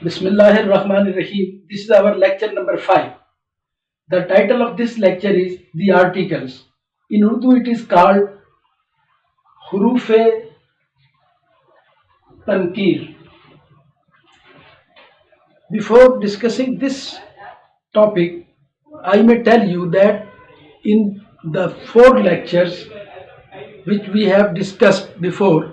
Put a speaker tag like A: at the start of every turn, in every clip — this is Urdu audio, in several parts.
A: Bismillahir Rahmanir Rahim. This is our lecture number 5. The title of this lecture is The Articles. In Urdu it is called Huruf-e Tankir. Before discussing this topic, I may tell you that in the 4 lectures which we have discussed before,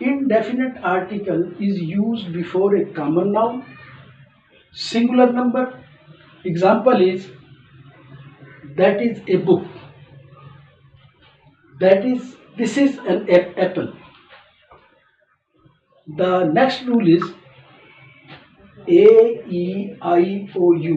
A: indefinite article is used before a common noun, singular number. Example is that is a book, this is an apple. The next rule is a, e, I, o, u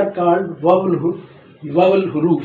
A: are called vowel huruf,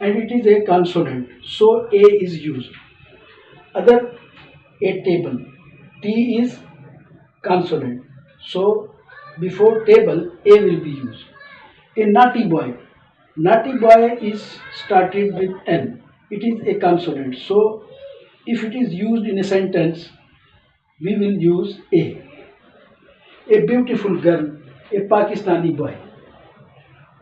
A: and it is a consonant, so a is used. Other, a table, t is consonant, so before table a will be used. A naughty boy is started with n, it is a consonant, so if it is used in a sentence we will use a. A beautiful girl, a Pakistani boy.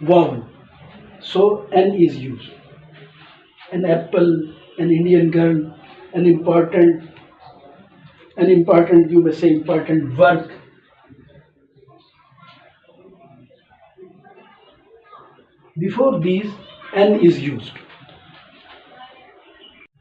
A: vowel, so n is used. An apple, an Indian girl, an important, you may say important work. Before these n is used.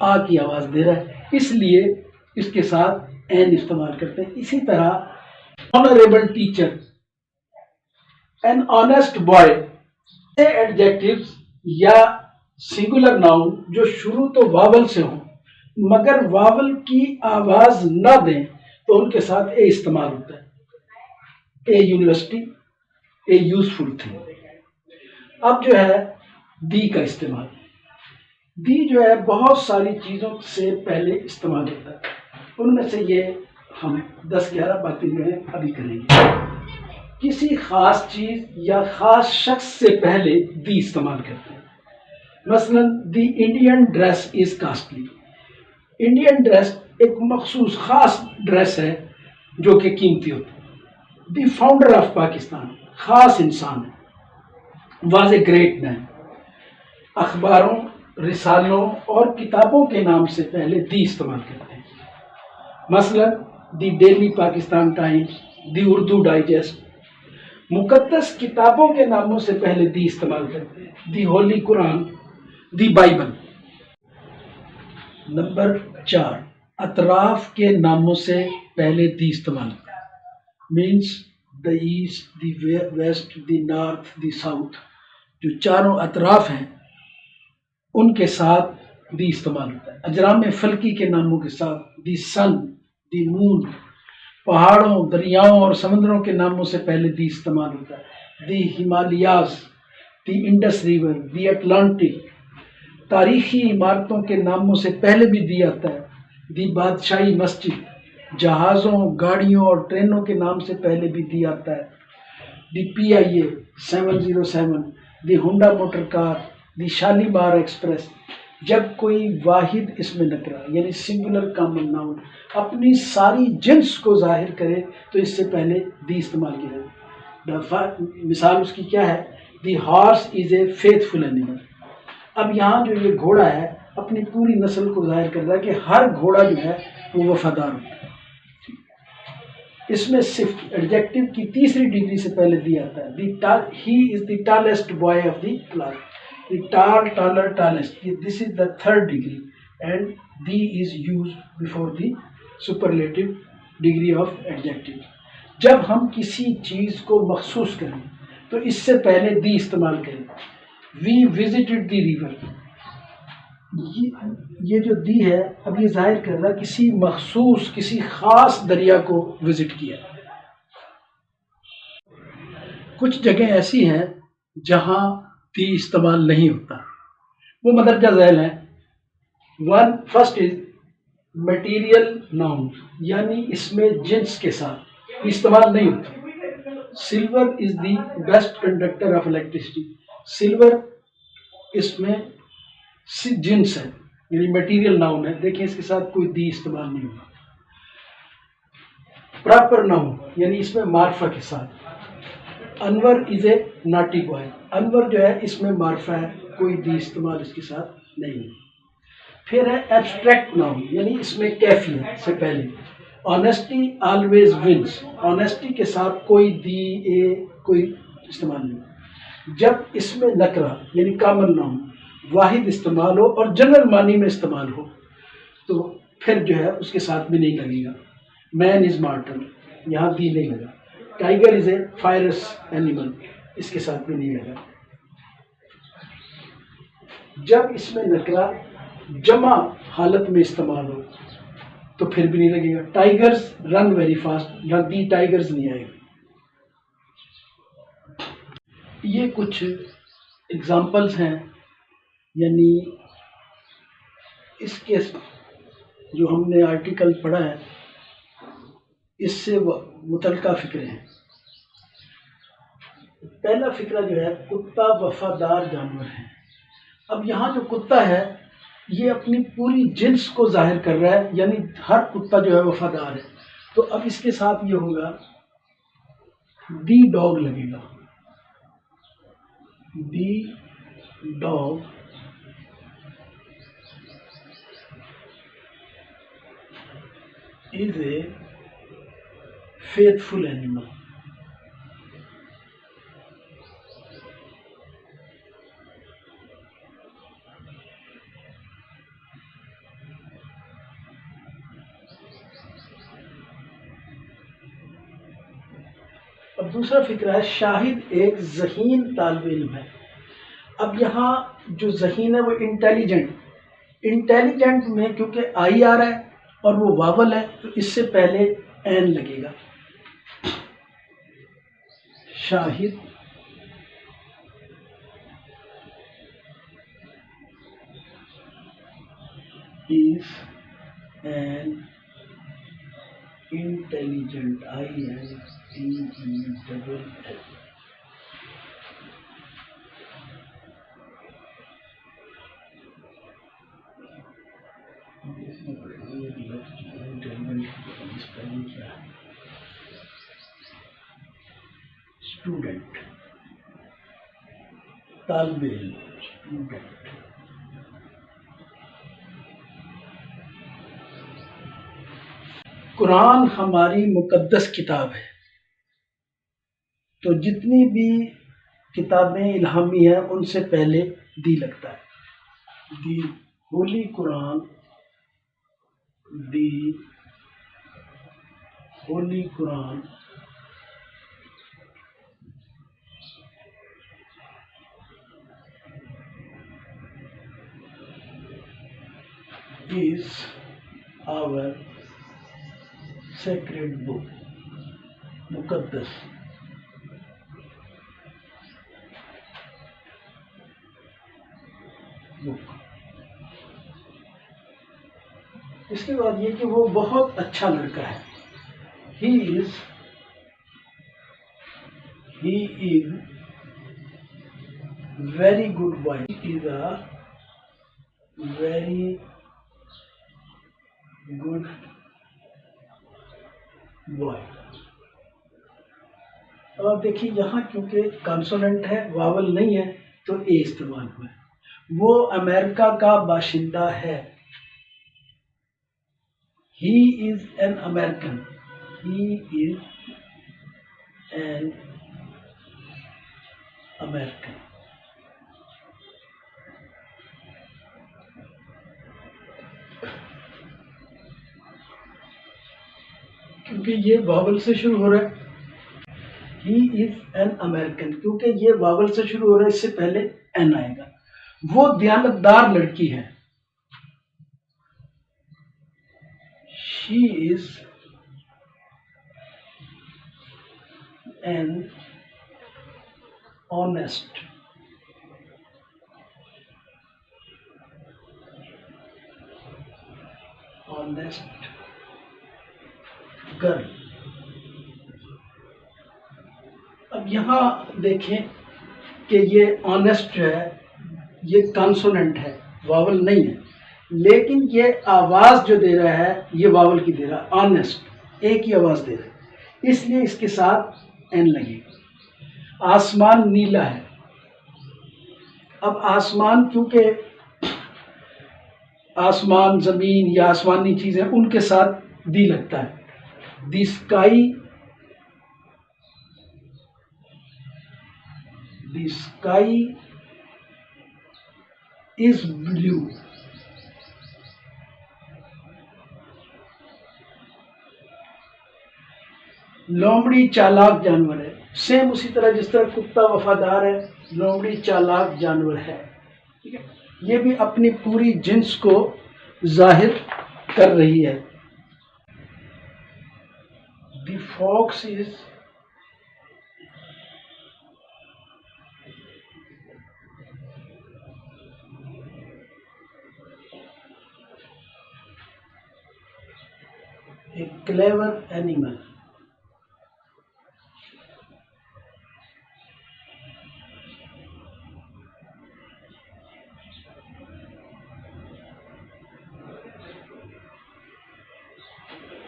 A: آ کی آواز دے رہا ہے، اس لیے اس کے ساتھ این استعمال کرتے ہیں. اسی طرح honourable teacher, an honest boy, adjectives یا سنگولر ناؤن جو شروع تو واول سے ہوں مگر واول کی آواز نہ دیں تو ان کے ساتھ اے استعمال ہوتا ہے. A university, a useful thing. اب جو ہے دی کا استعمال. دی جو ہے بہت ساری چیزوں سے پہلے استعمال ہوتا ہے، ان میں سے یہ ہم 10-11 باتیں جو ہیں ابھی کریں گے. کسی خاص چیز یا خاص شخص سے پہلے دی استعمال کرتے ہیں. مثلا the Indian dress is costly. Indian dress ایک مخصوص خاص ڈریس ہے جو کہ قیمتی ہوتی ہے. دی فاؤنڈر آف پاکستان خاص انسان ہے، واز اے گریٹ مین. اخباروں، رسالوں اور کتابوں کے نام سے پہلے دی استعمال کرتے ہیں. مثلا the daily Pakistan Times, the Urdu digest. مقدس کتابوں کے ناموں سے پہلے دی استعمال کرتے ہیں. دی ہولی قرآن، دی بائبل. نمبر 4، اطراف کے ناموں سے پہلے دی استعمال کرتے ہیں. Means the east, the west, the north, the south. جو چاروں اطراف ہیں ان کے ساتھ دی استعمال ہوتا ہے. اجرام فلکی کے ناموں کے ساتھ دی سن، دی مون. پہاڑوں، دریاؤں اور سمندروں کے ناموں سے پہلے دی استعمال ہوتا ہے. دی ہمالیاز، دی انڈس ریور، دی اٹلانٹک. تاریخی عمارتوں کے ناموں سے پہلے بھی دی آتا ہے. دی بادشاہی مسجد. جہازوں، گاڑیوں اور ٹرینوں کے نام سے پہلے بھی دی آتا ہے. دی PIA 707، دی ہونڈا موٹر کار، دی شالیمار ایکسپریس. جب کوئی واحد اسم نکرہ یعنی سنگولر کامن ناؤن اپنی ساری جنس کو ظاہر کرے تو اس سے پہلے دی استعمال کیا جائے. مثال اس کی کیا ہے؟ The horse is a faithful animal. اب یہاں جو یہ گھوڑا ہے اپنی پوری نسل کو ظاہر کر رہا ہے کہ ہر گھوڑا جو ہے وہ وفادار ہوتا ہے. اس میں صرف ایڈجیکٹو کی تیسری ڈگری سے پہلے دی آتا ہے. He is the tallest boy of the class. The tall, taller, tallest. This is the third degree and the is used before the superlative degree of adjective. جب ہم کسی چیز کو مخصوص کریں تو اس سے پہلے دی استعمال کریں. وی وزٹڈ دی ریور. یہ جو دی ہے اب یہ ظاہر کر رہا ہے کسی مخصوص، کسی خاص دریا کو وزٹ کیا. کچھ جگہیں ایسی ہیں جہاں دی استعمال نہیں ہوتا، وہ مندرجہ ذیل ہیں. فرسٹ از میٹیریل ناؤن، یعنی اس میں جنس کے ساتھ استعمال نہیں ہوتا. Silver is the best conductor of electricity. Silver اس میں جنس ہے یعنی میٹیریل ناؤن ہے. دیکھیں اس کے ساتھ کوئی دی استعمال نہیں ہوگا. پراپر ناؤن یعنی اس میں معرفہ کے ساتھ. انور از اے ناٹی بوائے. انور جو ہے اس میں معرفہ ہے، کوئی دی استعمال اس کے ساتھ نہیں ہے. پھر ہے ایبسٹریکٹ ناؤن یعنی اس میں کیفیت سے پہلے. Honesty always once. آنیسٹی کے ساتھ کوئی دی، اے کوئی استعمال نہیں. جب اس میں نکرہ یعنی کامن ناؤن واحد استعمال ہو اور جنرل معنی میں استعمال ہو تو پھر جو ہے اس کے ساتھ بھی نہیں لگے گا. مین از مارٹل، یہاں دی نہیں لگا. ٹائیگر از اے فائرس اینیمل، اس کے ساتھ بھی نہیں لگا. جب اس میں نکرہ جمع حالت میں استعمال ہو تو پھر بھی نہیں لگے گا. ٹائیگرز رن ویری فاسٹ، یہاں دی ٹائیگرز نہیں آئے گا. یہ کچھ اگزامپلس ہیں، یعنی اس کے جو ہم نے آرٹیکل پڑھا ہے اس سے متعلقہ فکرے ہیں. پہلا فکرہ جو ہے کتا وفادار جانور ہے. اب یہاں جو کتا ہے یہ اپنی پوری جنس کو ظاہر کر رہا ہے، یعنی ہر کتا جو ہے وفادار ہے. تو اب اس کے ساتھ یہ ہوگا دی ڈاگ لگے گا. دی dog is a faithful animal. اب دوسرا فکرہ ہے شاہد ایک ذہین طالب علم ہے. اب یہاں جو ذہین ہے وہ انٹیلیجنٹ میں کیونکہ آئی آ رہا ہے اور وہ واول ہے تو اس سے پہلے این لگے گا. شاہد is an intelligent INTELL. Student طالب علم اسٹوڈنٹ. قرآن ہماری مقدس کتاب ہے تو جتنی بھی کتابیں الہامی ہیں ان سے پہلے دی لگتا ہے. دی ہولی قرآن is our sacred book. مقدس بک. اس کے بعد یہ کہ وہ بہت اچھا لڑکا ہے. He is very good boy. He is a very good boy. اب آپ دیکھیے یہاں کیونکہ کانسوننٹ ہے واول نہیں ہے تو اے استعمال ہوا ہے. وہ امریکہ کا باشندہ ہے. He is an American. He is an American. کیونکہ یہ واول سے شروع ہو رہا ہے. He is an American کیونکہ یہ واول سے شروع ہو رہا ہے اس سے پہلے این آئے گا. وہ دیانتدار لڑکی ہے. She is an honest girl. اب یہاں دیکھیں کہ یہ آنےسٹ جو ہے یہ کانسوننٹ ہے واول نہیں ہے لیکن یہ آواز جو دے رہا ہے یہ واول کی دے رہا ہے. آنےسٹ ایک ہی آواز دے رہا ہے اس لیے اس کے ساتھ این لگے گا. آسمان نیلا ہے. اب آسمان کیونکہ آسمان زمین یا آسمانی چیزیں ان کے ساتھ دی لگتا ہے. دی اسکائی از بلو. لومڑی چالاک جانور ہے. سیم اسی طرح جس طرح کتا وفادار ہے لومڑی چالاک جانور ہے. ٹھیک ہے یہ بھی اپنی پوری جنس کو ظاہر کر رہی ہے. The fox is a clever animal.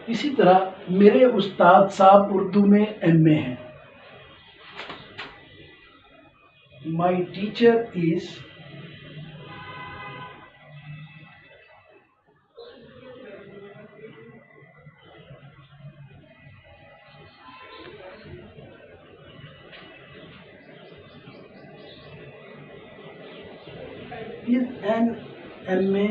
A: اسی طرح میرے استاد صاحب اردو میں ایم اے ہیں. My teacher is an M A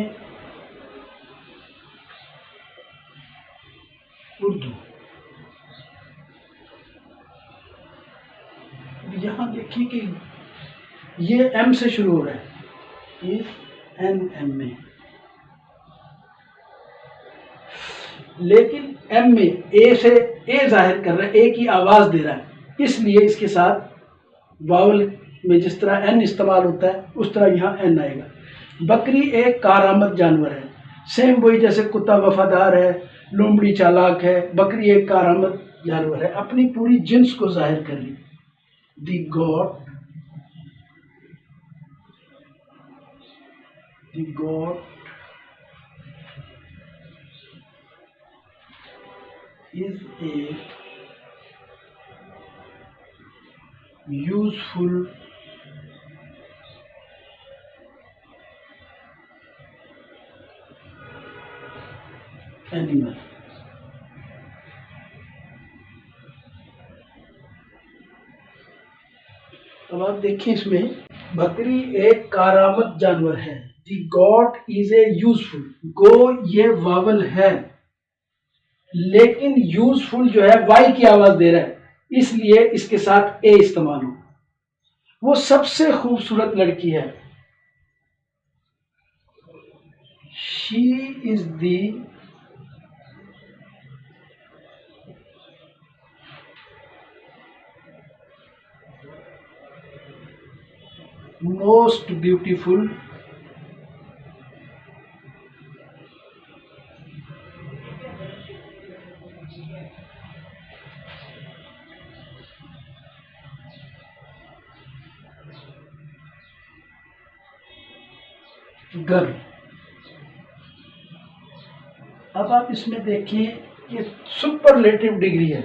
A: Urdu. یہاں دیکھیے کہ یہ ایم سے شروع ہو رہا ہے، این ایم میں، لیکن ایم میں اے سے اے ظاہر کر رہا ہے، اے کی آواز دے رہا ہے، اس لیے اس کے ساتھ واول میں جس طرح این استعمال ہوتا ہے اس طرح یہاں این آئے گا۔ بکری ایک کارآمد جانور ہے، سیم وہی جیسے کتا وفادار ہے، لومڑی چالاک ہے، بکری ایک کارآمد جانور ہے، اپنی پوری جنس کو ظاہر کر لی۔ دی گوٹ is a useful animal۔ اب آپ دیکھیں اس میں بکری ایک کارآمد جانور ہے، دی گوٹ از اے یوزفل، گو یہ واول ہے لیکن یوزفل جو ہے وائی کی آواز دے رہا ہے، اس لیے اس کے ساتھ اے استعمال ہو۔ وہ سب سے خوبصورت لڑکی ہے، شی از دی موسٹ بیوٹیفل گرل۔ اب آپ اس میں دیکھیں کہ سپرلیٹو ڈگری ہے،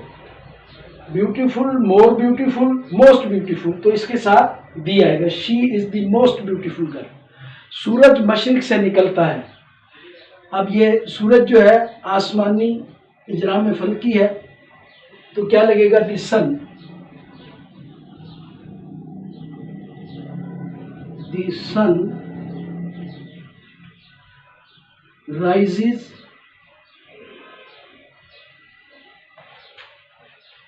A: beautiful, more beautiful, most beautiful, تو اس کے ساتھ دی آئے گا، شی از دی موسٹ بیوٹیفل گرل۔ سورج مشرق سے نکلتا ہے، اب یہ سورج جو ہے آسمانی اجرام فلکی ہے تو کیا لگے گا؟ دی سن، دی سن rises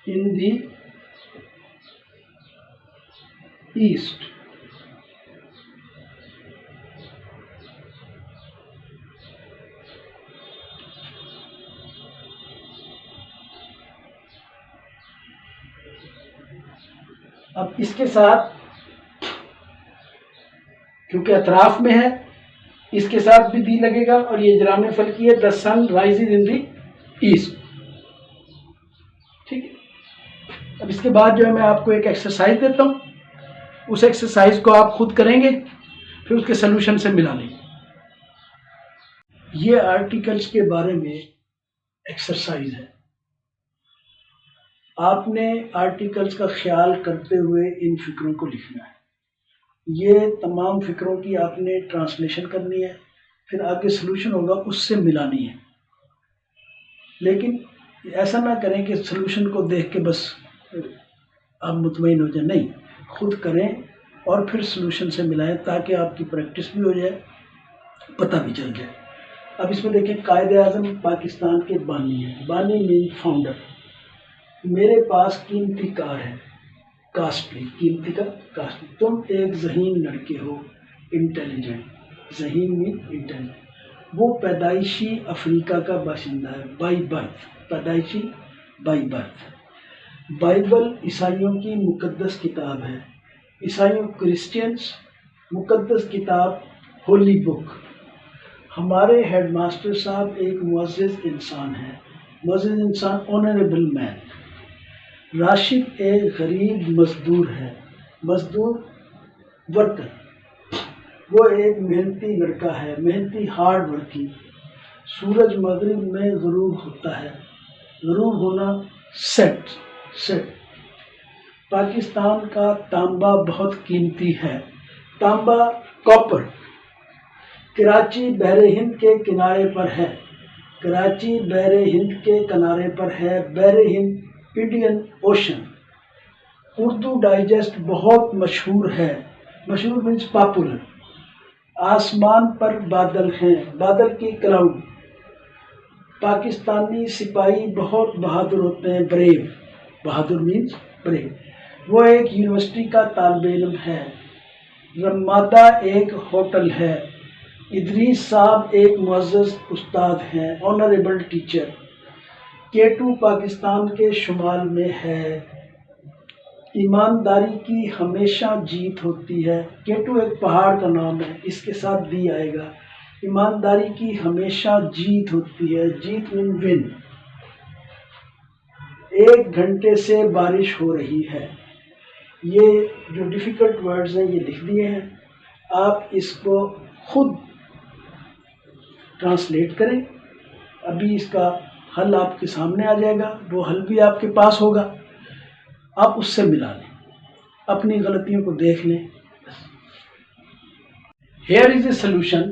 A: in the east۔ اب اس کے ساتھ کیونکہ اطراف میں ہے اس کے ساتھ بھی دی لگے گا اور یہ اجرام فلکی ہے، دا سن رائزز ان دی ایسٹ، ٹھیک ہے۔ اب اس کے بعد جو ہے میں آپ کو ایک ایکسرسائز دیتا ہوں، اس ایکسرسائز کو آپ خود کریں گے، پھر اس کے سلوشن سے ملا لیں گے۔ یہ آرٹیکلس کے بارے میں ایکسرسائز ہے، آپ نے آرٹیکلس کا خیال کرتے ہوئے ان فکروں کو لکھنا ہے، یہ تمام فکروں کی آپ نے ٹرانسلیشن کرنی ہے، پھر آگے سلوشن ہوگا اس سے ملانی ہے، لیکن ایسا نہ کریں کہ سلوشن کو دیکھ کے بس آپ مطمئن ہو جائیں، نہیں، خود کریں اور پھر سلوشن سے ملائیں تاکہ آپ کی پریکٹس بھی ہو جائے، پتہ بھی چل جائے۔ اب اس میں دیکھیں، قائد اعظم پاکستان کے بانی ہیں، بانی مین فاؤنڈر۔ میرے پاس قیمتی کار ہے، کاسٹلی، قیمتی کا کاسٹلی۔ تم ایک ذہین لڑکے ہو، انٹیلیجنٹ، ذہین مین انٹیلیجنٹ۔ وہ پیدائشی افریقہ کا باشندہ ہے، بائی برتھ، پیدائشی بائی برتھ۔ بائبل عیسائیوں کی مقدس کتاب ہے، عیسائیوں کرسچینس، مقدس کتاب ہولی بک۔ ہمارے ہیڈ ماسٹر صاحب ایک معزز انسان ہیں، معزز انسان، آنریبل مین۔ راشد ایک غریب مزدور ہے، مزدور ورکر۔ وہ ایک محنتی لڑکا ہے، محنتی، ہارڈ ورکنگ۔ سورج مغرب میں غروب ہوتا ہے، غروب ہونا سیٹ۔ پاکستان کا تانبا بہت قیمتی ہے، تانبا کاپر۔ کراچی بحر ہند کے کنارے پر ہے، کراچی بحر ہند کے کنارے پر ہے، بحر ہند انڈین اوشن۔ اردو ڈائجسٹ بہت مشہور ہے، مشہور مینس پاپولر۔ آسمان پر بادل ہیں، بادل کی کلاؤڈ۔ پاکستانی سپاہی بہت بہادر ہوتے ہیں، بریو، بہادر مینس بریو۔ وہ ایک یونیورسٹی کا طالب علم ہے۔ رمادہ ایک ہوٹل ہے۔ ادریس صاحب ایک معزز استاد ہیں، آنریبل ٹیچر۔ K2 پاکستان کے شمال میں ہے۔ ایمانداری کی ہمیشہ جیت ہوتی ہے۔ K2 ایک پہاڑ کا نام ہے، اس کے ساتھ دی آئے گا۔ ایمانداری کی ہمیشہ جیت ہوتی ہے، جیت مین ون۔ 1 گھنٹے سے بارش ہو رہی ہے۔ یہ جو ڈیفیکلٹ ورڈز ہیں یہ لکھ دیے ہیں، آپ اس کو خود ٹرانسلیٹ کریں۔ ابھی اس کا حل آپ کے سامنے آ جائے گا، وہ حل بھی آپ کے پاس ہوگا، آپ اس سے ملا لیں، اپنی غلطیوں کو دیکھ لیں۔ Here is a solution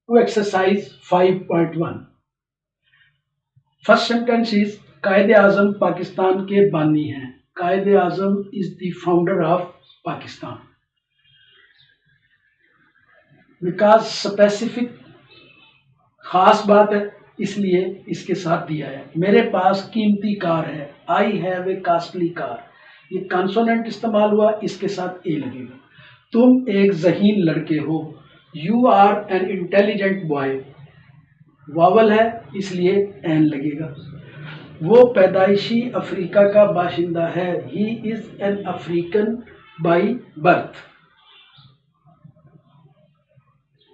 A: to exercise 5.1. First sentence is Quaid Azam Pakistan کے بانی ہیں۔ Quaid Azam is the founder of Pakistan. Because specific خاص بات ہے اس لیے اس کے ساتھ دیا ہے۔ میرے پاس قیمتی کار ہے، I have a costly car. یہ کانسوننٹ استعمال ہوا، اس کے ساتھ A لگے گا۔ تم ایک ذہین لڑکے ہو، You are an intelligent boy. واول ہے اس لیے این لگے گا۔ وہ پیدائشی افریقہ کا باشندہ ہے، He is an African by birth.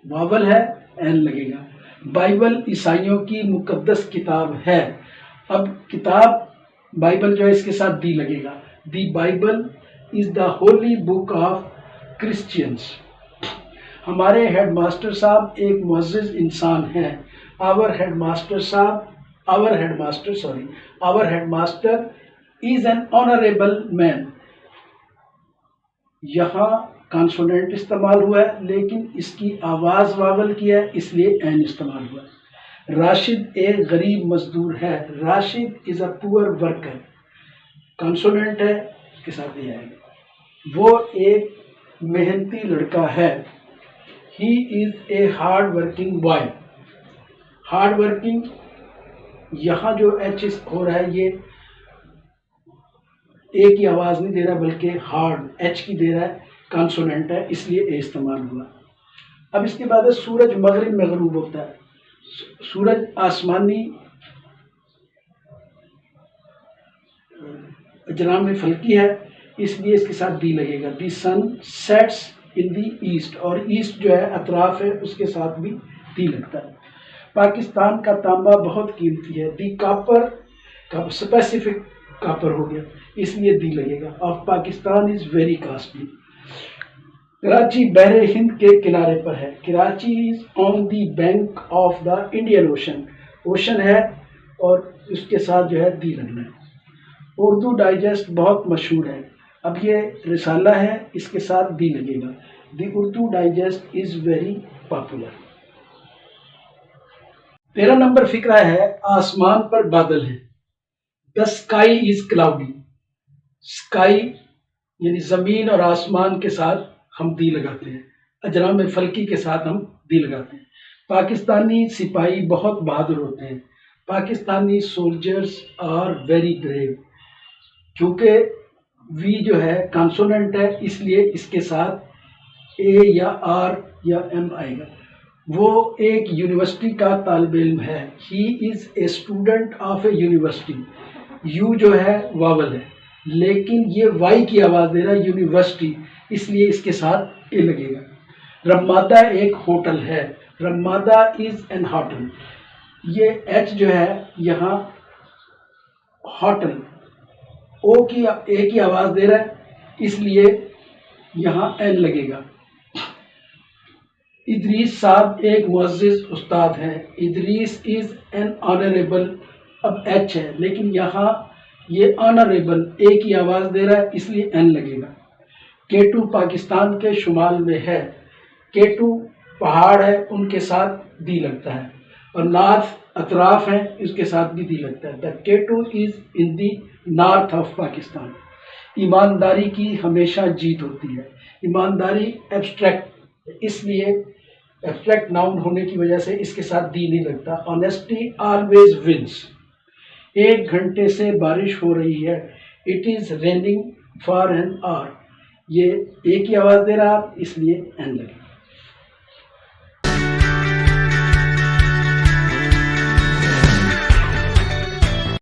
A: واول ہے این لگے گا۔ بائبل عیسائیوں کی مقدس کتاب ہے۔ اب کتاب بائبل جو ہے اس کے ساتھ دی لگے گا۔ The Bible is the holy book of Christians. ہمارے ہیڈ ماسٹر صاحب ایک معزز انسان ہیں۔ Our head master is an honourable man. یہاں کانسوننٹ استعمال ہوا ہے لیکن اس کی آواز واول کی ہے، اس لیے این استعمال ہوا ہے۔ راشد ایک غریب مزدور ہے، راشد از اے پور ورکر۔ کانسوننٹ ہے، اس کے ساتھ دیا ہے۔ وہ ایک محنتی لڑکا ہے، he is a hard working boy. Hard working, یہاں جو ایچ ہو رہا ہے یہ اے کی آواز نہیں دے رہا بلکہ ہارڈ ایچ کی دے رہا ہے، کانسوننٹ ہے اس لیے اے استعمال ہوا۔ اب اس کے بعد سورج مغرب میں غروب ہوتا ہے۔ سورج آسمانی اجرام فلکی ہے اس لیے اس کے ساتھ دی لگے گا۔ دی سن سیٹس ان دی ایسٹ، اور ایسٹ جو ہے اطراف ہے اس کے ساتھ بھی دی لگتا ہے۔ پاکستان کا تانبا بہت قیمتی ہے، دی کاپر کا اسپیسیفک کاپر ہو گیا اس لیے دی لگے گا۔ Of Pakistan is very costly. Karachi بحر ہند کے کنارے پر ہے، Karachi is on the bank of the Indian ocean. Ocean ہے اور اس کے ساتھ جو ہے دی لگنا ہے۔ اردو ڈائجسٹ بہت مشہور ہے، اب یہ رسالہ ہے اس کے ساتھ دی لگے گا۔ The Urdu digest is very popular. 13 نمبر فقرہ ہے آسمان پر بادل ہیں۔ The sky is cloudy. Sky یعنی زمین اور آسمان کے ساتھ ہم دی لگاتے ہیں، اجرام فلکی کے ساتھ ہم دی لگاتے ہیں۔ پاکستانی سپاہی بہت بہادر ہوتے ہیں، Pakistani soldiers are very brave. کیونکہ وی جو ہے کانسوننٹ ہے اس لیے اس کے ساتھ اے یا آر یا ایم آئے گا۔ وہ ایک یونیورسٹی کا طالب علم ہے، he is a student of a university. U جو ہے واول ہے لیکن یہ وائی کی آواز دے رہا ہے یونیورسٹی، اس لیے اس کے ساتھ اے لگے گا۔ رمادہ ایک ہوٹل ہے، رمادہ از این ہوٹل۔ یہ ایچ جو ہے یہاں ہوٹل اے کی آواز دے رہا ہے اس لیے یہاں این لگے گا۔ ادریس صاحب ایک معزز استاد ہیں، ادریس از این آنریبل، اب ایچ ہے لیکن یہاں یہ آنریبل اے کی آواز دے رہا ہے اس لیے این لگے گا۔ K2 پاکستان کے شمال میں ہے، K2 پہاڑ ہے ان کے ساتھ دی لگتا ہے، اور نارتھ اطراف ہیں اس کے ساتھ بھی دی لگتا ہے۔ The K2 is in the north of Pakistan. ایمانداری کی ہمیشہ جیت ہوتی ہے، ایمانداری ایبسٹریکٹ اس لیے ایبسٹریکٹ ناؤن ہونے کی وجہ سے اس کے ساتھ دی نہیں لگتا۔ Honesty always wins۔ 1 گھنٹے سے بارش ہو رہی ہے، It is raining for an hour, یہ ایک ہی آواز دے رہا آپ، اس لیے این لگے.